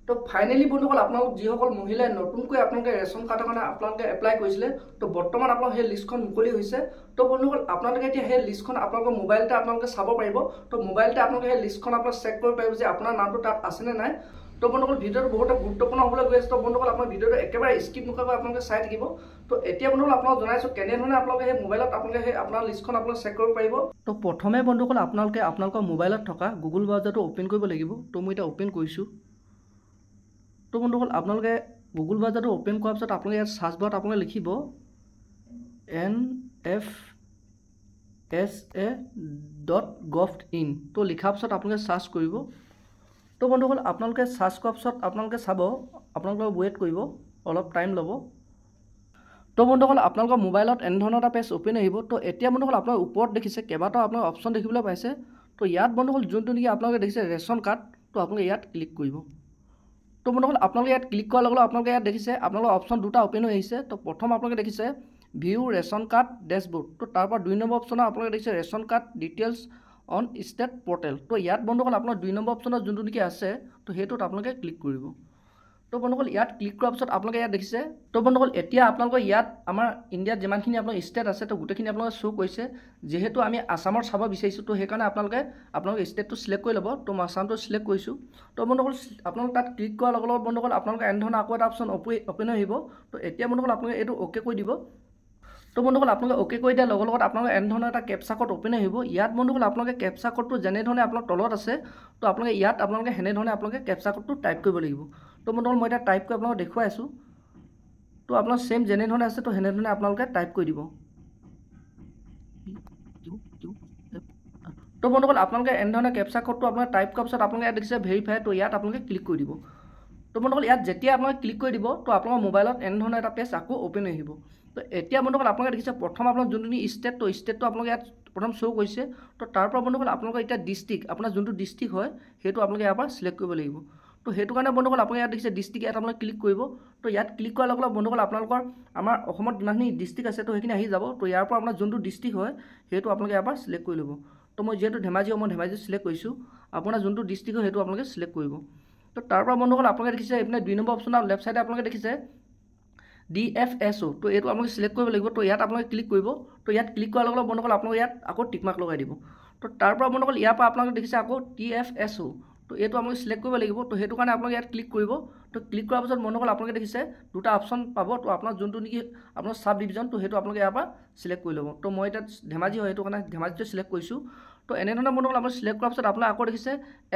তো ফাইনেলি বন্ধুসকল আপোনালোক যিসকল মহিলাই নতুনকৈ আপোনালোকে ৰেচন কাৰ্ডৰ কাৰণে আপোনালোকে এপ্লাই কৰিছিলে তো বৰ্তমান আপোনালোকৰ সেই লিষ্টখন মুকলি হৈছে। তো বন্ধুসকল আপোনালোকে এতিয়া সেই লিষ্টখন আপোনালোকৰ মোবাইলতে আপোনালোকে চাব পাৰিব। তো মোবাইলতে আপোনালোকে সেই লিষ্টখন আপোনালোকে চেক কৰিব পাৰিব যে আপোনাৰ নামটো তাত আছেনে নাই। তো বন্ধুসকল ভিডিঅ'টো বহুত গুৰুত্বপূৰ্ণ হ'বলৈ গৈ আছে। তো বন্ধুসকল আপোনাৰ ভিডিঅ'টো একেবাৰে স্কিপ নকৰাকৈ আপোনালোকে চাই থাকিব। তো এতিয়া বন্ধুসকল আপোনালোক জনাইছোঁ কেনেধৰণে আপোনালোকে সেই মোবাইলত আপোনালোকে সেই আপোনাৰ লিষ্টখন আপোনালোকে চেক কৰিব পাৰিব। তো প্ৰথমে বন্ধুসকল আপোনালোকে আপোনালোকৰ মোবাইলত থকা গুগল ব্ৰাউজাৰটো অ'পেন কৰিব লাগিব। তো মই এতিয়া অ'পেন কৰিছোঁ। তো বন্ধুসকল আপোনালোকে গুগল ব্ৰাউজাৰটো অ'পেন কৰাৰ পিছত আপোনালোকে ইয়াত চাৰ্চ বাৰত আপোনালোকে লিখিব nfsa.gov.in। তো লিখাৰ পিছত আপোনালোকে চাৰ্চ কৰিব। তো বন্ধুসকল আপোনালোকে চাৰ্চ কৰাৰ পিছত আপোনালোকে চাব, আপোনালোকে ৱেইট কৰিব, অলপ টাইম ল'ব। তো বন্ধুসকল আপোনালোকৰ মোবাইলত এনেধৰণৰ এটা পেজ অ'পেন আহিব। তো এতিয়া বন্ধুসকল আপোনালোকে ওপৰত দেখিছে কেইবাটাও আপোনালোকে অপশ্যন দেখিবলৈ পাইছে। তো ইয়াত বন্ধুসকল যোনটো নেকি আপোনালোকে দেখিছে ৰেচন কাৰ্ড, তো আপোনালোকে ইয়াত ক্লিক কৰিব। তো বন্ধুসকল আপোনালোকে ইয়াত ক্লিক কৰাৰ লগে লগে আপোনালোকে ইয়াত দেখিছে আপোনালোকৰ অপশ্যন দুটা অ'পেন হৈ আহিছে। তো প্ৰথম আপোনালোকে দেখিছে ভিউ ৰেচন কাৰ্ড ডেছবৰ্ড। তো তাৰপৰা 2 নম্বৰ অপশ্যনত আপোনালোকে দেখিছে ration card details on state portal. তো ইয়াত বন্ধুসকল আপোনাৰ 2 নম্বৰ অপশ্যনত যোনটো নেকি আছে, তো সেইটোত আপোনালোকে ক্লিক কৰিব। তো বন্ধুসকল ইয়াত ক্লিক কৰাৰ পিছত আপোনালোকে ইয়াত দেখিছে। তো বন্ধুসকল এতিয়া আপোনালোকৰ ইয়াত আমাৰ ইণ্ডিয়াত যিমানখিনি আপোনালোকৰ ষ্টেট আছে তো গোটেইখিনি আপোনালোকে শ্ব' কৰিছে। যিহেতু আমি আছামত চাব বিচাৰিছোঁ তো সেইকাৰণে আপোনালোকে ষ্টেটটো চিলেক্ট কৰি ল'ব। তো মই আছামটো চিলেক্ট কৰিছোঁ। তো বন্ধুসকল আপোনালোকে তাত ক্লিক কৰাৰ লগে লগে বন্ধুসকল আপোনালোকে এনেধৰণৰ আকৌ এটা অপশ্যন অ'পেন হৈ আহিব। তো এতিয়া বন্ধুসকল আপোনালোকে এইটো অ'কে কৰি দিব। তো বন্ধুসকল আপোনালোকে অ'কে কৰি দিয়াৰ লগে লগত আপোনালোকে এনেধৰণৰ এটা কেপচা কোড অ'পেন আহিব। ইয়াত বন্ধুসকল আপোনালোকে কেপচা কোডটো যেনেধৰণে আপোনাৰ তলত আছে তো আপোনালোকে ইয়াত আপোনালোকে সেনেধৰণে আপোনালোকে কেপচা কোডটো টাইপ কৰিব লাগিব। তো বন্ধুসকল মই এতিয়া টাইপ কৰি আপোনালোকক দেখুৱাই আছোঁ। তো আপোনাৰ ছেম যেনেধৰণে আছে তো সেনেধৰণে আপোনালোকে টাইপ কৰি দিব। তো বন্ধুসকল আপোনালোকে এনেধৰণে কেপচা কোডটো আপোনালোকে টাইপ কৰাৰ পিছত আপোনালোকে ইয়াত দেখিছে ভেৰিফাই। তো ইয়াত আপোনালোকে ক্লিক কৰি দিব। তো বন্ধুসকল ইয়াত যেতিয়া আপোনালোকে ক্লিক কৰি দিব তো আপোনালোকৰ মোবাইলত এনেধৰণৰ এটা পেজ আকৌ অ'পেন হৈ আহিব। তো এতিয়া বন্ধুসকল আপোনালোকে দেখিছে প্ৰথম আপোনালোক যোনটো ষ্টেট, তো ষ্টেটটো আপোনালোকে ইয়াত প্ৰথম শ্ব' কৰিছে। তো তাৰপৰা বন্ধুসকল আপোনালোকৰ এতিয়া ডিষ্ট্ৰিক্ট, আপোনাৰ যোনটো ডিষ্ট্ৰিক্ট হয় সেইটো আপোনালোকে ইয়াৰ পৰা চিলেক্ট কৰিব লাগিব। তো সেইটো কাৰণে বন্ধুসকল আপোনালোকে ইয়াত দেখিছে ডিষ্ট্ৰিক্ট, ইয়াত আপোনালোকে ক্লিক কৰিব। তো ইয়াত ক্লিক কৰাৰ লগে লগে বন্ধুসকল আপোনালোকৰ আমাৰ অসমত যিমানখিনি ডিষ্ট্ৰিক্ট আছে তো সেইখিনি আহি যাব। তো ইয়াৰ পৰা আপোনাৰ যোনটো ডিষ্ট্ৰিক্ট হয় সেইটো আপোনালোকে ইয়াৰ পৰা চিলেক্ট কৰি ল'ব। তো মই যিহেতু ধেমাজি হয় মই ধেমাজি চিলেক্ট কৰিছোঁ। আপোনাৰ যোনটো ডিষ্ট্ৰিক্ট হয় সেইটো আপোনালোকে চিলেক্ট কৰিব। তো তাৰপৰা বন্ধুসকল আপোনালোকে দেখিছে এইপিনে 2 নম্বৰ অপশ্যনৰ লেফ্ট চাইডে আপোনালোকে দেখিছে DFSO। তো এইটো আপোনালোকে চিলেক্ট কৰিব লাগিব। তো ইয়াত আপোনালোকে ক্লিক কৰিব। তো ইয়াত ক্লিক কৰাৰ লগে লগে বন্ধুসকল আপোনালোকে ইয়াত আকৌ টিকমাৰ্ক লগাই দিব। তো তাৰপৰা বন্ধুসকল ইয়াৰ পৰা আপোনালোকে দেখিছে আকৌ TFSO। তো এইটো আপোনালোকে চিলেক্ট কৰিব লাগিব। তো সেইটো কাৰণে আপোনালোকে ইয়াত ক্লিক কৰিব। তো ক্লিক কৰাৰ পিছত বন্ধুসকল আপোনালোকে দেখিছে দুটা অপশ্যন পাব। তো আপোনাৰ যোনটো নেকি আপোনাৰ চাব ডিভিজন তো সেইটো আপোনালোকে ইয়াৰ পৰা চিলেক্ট কৰি ল'ব। তো মই এতিয়া ধেমাজি হয় সেইটো কাৰণে ধেমাজিটো চিলেক্ট কৰিছোঁ। তো এনেধৰণে বন্ধুসকল আপুনি চিলেক্ট কৰাৰ পিছত আপোনালোকে আকৌ দেখিছে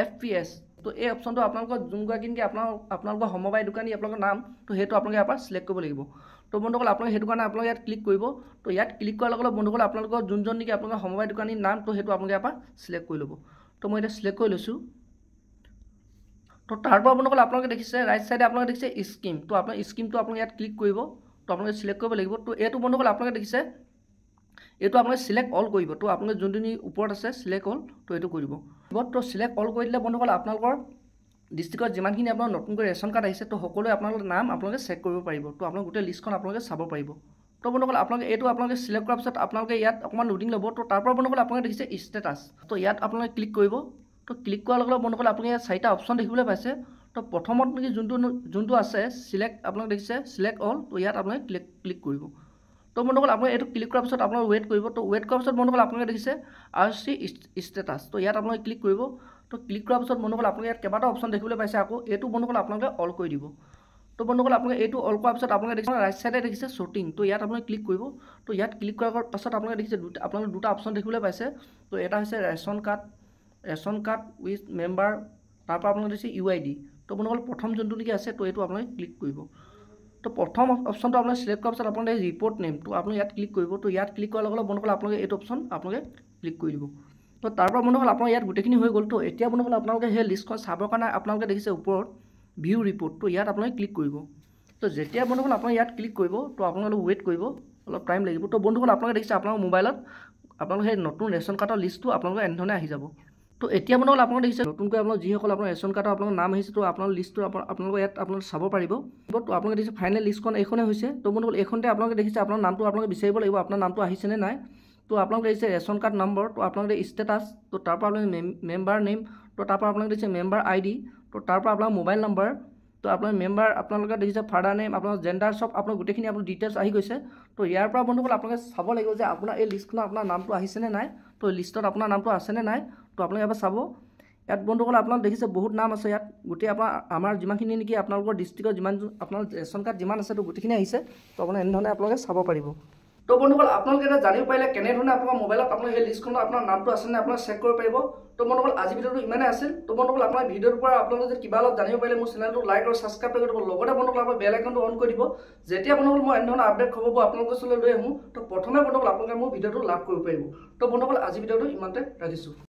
FPS। তো এই অপশ্যনটো আপোনালোকৰ যোনগৰাকী নেকি আপোনালোকৰ সমবায় দোকানী আপোনালোকৰ নাম তো সেইটো আপোনালোকে ইয়াৰ পৰা চিলেক্ট কৰিব লাগিব। তো বন্ধুসকল আপোনালোকে সেইটো কাৰণে আপোনালোকে ইয়াত ক্লিক কৰিব। তো ইয়াত ক্লিক কৰাৰ লগে লগে বন্ধুসকল আপোনালোকৰ যোনজন নেকি আপোনালোকৰ সমবায় দোকানীৰ নাম তো সেইটো আপোনালোকে ইয়াৰ পৰা চিলেক্ট কৰি ল'ব। তো মই এতিয়া চিলেক্ট কৰি লৈছোঁ। তো তাৰপৰা বন্ধুসকল আপোনালোকে দেখিছে ৰাইট চাইডে আপোনালোকে দেখিছে স্কিম। তো আপোনাৰ স্কিমটো আপোনালোকে ইয়াত ক্লিক কৰিব। তো আপোনালোকে চিলেক্ট কৰিব লাগিব। তো এইটো বন্ধুসকল আপোনালোকে দেখিছে এইটো আপোনালোকে চিলেক্ট অল কৰিব। তো আপোনালোকে যোনটো ওপৰত আছে চিলেক্ট অল তো এইটো কৰিব। তো চিলেক্ট অল কৰি দিলে বন্ধুসকল আপোনালোকৰ ডিষ্ট্ৰিক্টত যিমানখিনি আপোনাৰ নতুনকৈ ৰেচন কাৰ্ড আহিছে তো সকলোৱে আপোনালোকৰ নাম আপোনালোকে চেক কৰিব পাৰিব। তো আপোনালোকে গোটেই লিষ্টখন আপোনালোকে চাব পাৰিব। তো বন্ধুসকল আপোনালোকে এইটো আপোনালোকে চিলেক্ট কৰাৰ পিছত আপোনালোকে ইয়াত অকণমান লোডিং ল'ব। তো তাৰপৰা বন্ধুসকল আপোনালোকে দেখিছে ষ্টেটাছ। তো ইয়াত আপোনালোকে ক্লিক কৰিব। তো ক্লিক কৰাৰ লগে লগে বন্ধুসকল আপোনালোকে ইয়াত 4টা অপশ্যন দেখিবলৈ পাইছে। তো প্ৰথমত নেকি যোনটো আছে চিলেক্ট আপোনালোকে দেখিছে চিলেক্ট অল। তো ইয়াত আপোনালোকে ক্লিক কৰিব। তো বন্ধুসকল আপোনালোকে এইটো ক্লিক কৰাৰ পিছত আপোনালোকে ৱেইট কৰিব। তো ৱেইট কৰাৰ পিছত বন্ধুসকল আপোনালোকে দেখিছে RC ষ্টেটাছ। তো ইয়াত আপোনালোকে ক্লিক কৰিব। তো ক্লিক কৰাৰ পিছত বন্ধুসকল আপোনালোকে ইয়াত কেইবাটাও অপশ্যন দেখিবলৈ পাইছে। আকৌ এইটো বন্ধুসকল আপোনালোকে অল কৰি দিব। তো বন্ধুসকল আপোনালোকে এইটো অল কৰাৰ পিছত আপোনালোকে দেখিছে ৰাইট চাইডে দেখিছে শ্বটিং। তো ইয়াত আপোনালোকে ক্লিক কৰিব। তো ইয়াত ক্লিক কৰাৰ পাছত আপোনালোকে দেখিছে আপোনালোকে দুটা অপশ্যন দেখিবলৈ পাইছে। তো এটা হৈছে ৰেচন কাৰ্ড উইথ মেম্বাৰ, তাৰপৰা আপোনালোকে দেখিছে UID। তো বন্ধুসকল প্ৰথম যোনটো নেকি আছে তো এইটো আপোনালোকে ক্লিক কৰিব। তো প্ৰথম অপশ্যনটো আপোনালোকে চিলেক্ট কৰাৰ পিছত আপোনালোকে ৰিপৰ্ট নেম তো আপোনালোকে ইয়াত ক্লিক কৰিব। তো ইয়াত ক্লিক কৰাৰ লগে লগে বন্ধুসকল আপোনালোকে এইটো অপশ্যন আপোনালোকে ক্লিক কৰি দিব। তো তাৰপৰা বন্ধুসকল আপোনাৰ ইয়াত গোটেইখিনি হৈ গ'ল। তো এতিয়া বন্ধুসকল আপোনালোকে সেই লিষ্টখন চাবৰ কাৰণে আপোনালোকে দেখিছে ওপৰত ভিউ ৰিপৰ্ট। তো ইয়াত আপোনালোকে ক্লিক কৰিব। তো যেতিয়া বন্ধুসকল আপোনালোকে ইয়াত ক্লিক কৰিব তো আপোনালোকে ৱেইট কৰিব, অলপ টাইম লাগিব। তো বন্ধুসকল আপোনালোকে দেখিছে আপোনালোকৰ মোবাইলত আপোনালোকে সেই নতুন ৰেচন কাৰ্ডৰ লিষ্টটো আপোনালোকে এনেধৰণে আহি যাব। তো এতিয়া বন্ধুসকল আপোনালোকে দেখিছে নতুনকৈ আপোনালোক যিসকল আপোনাৰ ৰেচন কাৰ্ডৰ আপোনালোকৰ নাম আহিছে তো আপোনালোকৰ লিষ্টটো আপোনালোকে ইয়াত আপোনালোকে চাব পাৰিব। তো আপোনালোকে দেখিছে ফাইনেল লিষ্টখন এইখনেই হৈছে। তো বন্ধুসকল এইখনতে আপোনালোকে দেখিছে আপোনাৰ নামটো আপোনালোকে বিচাৰিব লাগিব, আপোনাৰ নামটো আহিছেনে নাই। তো আপোনালোকে দেখিছে ৰেচন কাৰ্ড নম্বৰ। তো আপোনালোকে ষ্টেটাছ। তো তাৰপৰা আপোনালোকে মেম্বাৰ নেম। তো তাৰপৰা আপোনালোকে দেখিছে মেম্বাৰ ID। তো তাৰপৰা আপোনাৰ মোবাইল নম্বৰ। তো আপোনাৰ মেম্বাৰ আপোনালোকে দেখিছে ফাদাৰ নেম আপোনাৰ জেণ্ডাৰ চব আপোনাৰ গোটেইখিনি আপোনাৰ ডিটেইলছ আহি গৈছে। তো ইয়াৰ পৰা বন্ধুসকল আপোনালোকে চাব লাগিব যে আপোনাৰ এই লিষ্টখনত আপোনাৰ নামটো আহিছেনে নাই। তো লিষ্টত আপোনাৰ নামটো আছেনে নাই তো আপোনালোকে এবাৰ চাব। ইয়াত বন্ধুসকল আপোনালোকে দেখিছে বহুত নাম আছে ইয়াত গোটেই আমাৰ যিমানখিনি নেকি আপোনালোকৰ ডিষ্ট্ৰিক্টৰ যিমান আপোনাৰ ৰেচন কাৰ্ড যিমান আছে তো গোটেইখিনি আহিছে। তো আপোনাৰ এনেধৰণে আপোনালোকে চাব পাৰিব। তো বন্ধুসকল আপোনালোকে এটা জানিব পাৰিলে কেনেধৰণে আপোনাৰ মোবাইলত আপোনাৰ সেই লিষ্টখনত আপোনাৰ নামটো আছেনে আপোনাৰ চেক কৰিব পাৰিব। তো বন্ধুসকল আজি ভিডিঅ'টো ইমানেই আছিল। তো বন্ধুসকল আপোনাৰ ভিডিঅ'টোৰ পৰা আপোনালোকে যদি কিবা অলপ জানিব পাৰিলে মোৰ চেনেলটো লাইক আৰু ছাবস্ক্ৰাইব কৰি দিব। লগতে বন্ধুসকল আপোনাৰ বেল আইকনটো অন কৰি দিব। যেতিয়া বন্ধুসকল মই এনেধৰণৰ আপডেট খবৰবোৰ আপোনালোকৰ ওচৰলৈ লৈ আহোঁ তো প্ৰথমে বন্ধুসকল আপোনালোকে মোৰ ভিডিঅ'টো লাভ কৰিব পাৰিব। তো বন্ধুসকল আজি ভিডিঅ'টো ইমানতে ৰাখিছোঁ।